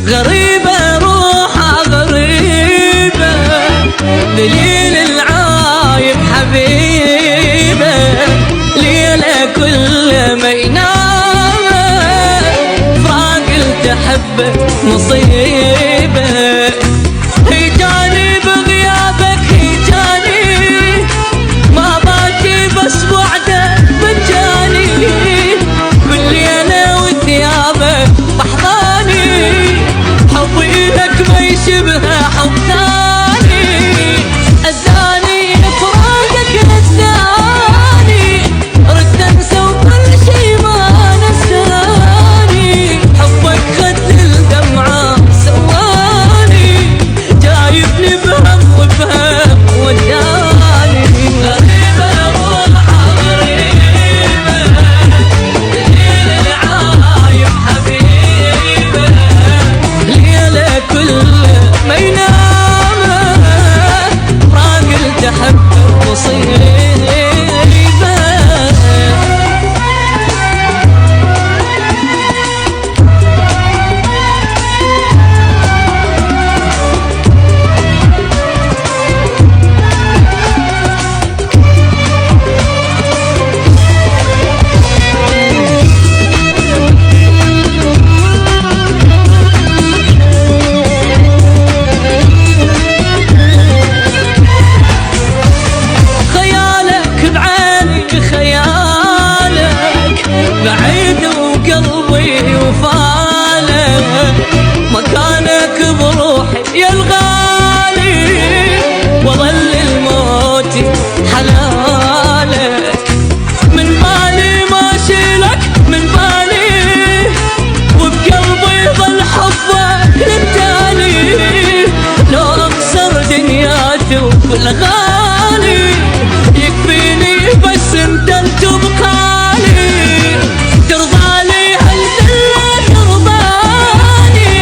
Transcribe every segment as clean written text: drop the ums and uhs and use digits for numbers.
غريبة روحها غريبة، دليل العايب حبيبة، ليلة كل ما ينام فراق التحبه مصيبة. هيجاني بغيابك هيجاني، ما باكي بس وعده بجاني، بالليلة وثيابك بحضاني، حبي لك ما يشبه حب ثاني، أذاني فراقك نساني، رد انسى وكل شي ما نساني، حبك خد الدمعة سواني، جايبني بهم وبهم وداني. غريبة روحها غريبة، دليل العايب حبيبة، ليلة كل ما ينام فراق التحبه مصيبة. بعيد وقلبي وفالك، مكانك بروحي يا الغالي، وظل الموت حلالك، من بالي ما شيلك من بالي، وبقلبي ظل حبك للتالي، لو اخسر دنياتي وكل غالي، يكفيني بس انت تبقالي، ترضالي هالذلة ترضاني،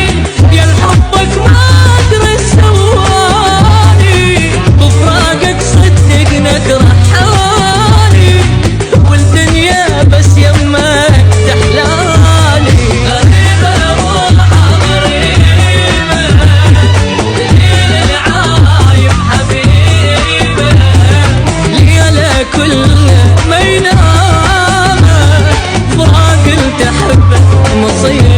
يا الحبك ما ادري سواني، بفراقك صدق نكره حالي، والدنيا بس يمك تحلالي. غريبة روحها غريبة، دليل العايب حبيبة، ليلة كل ما ينام فراق التحبه مصيبة.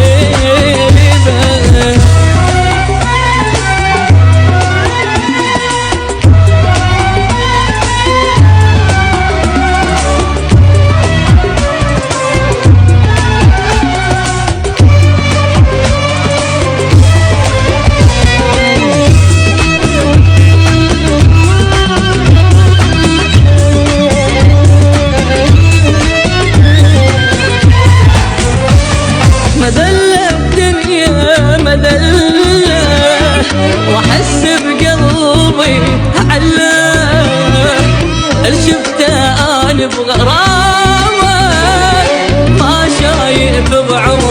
مذلة الدنيا مذلة، واحس بقلبي علة، شفته انا بغرامك ما شايف بعمري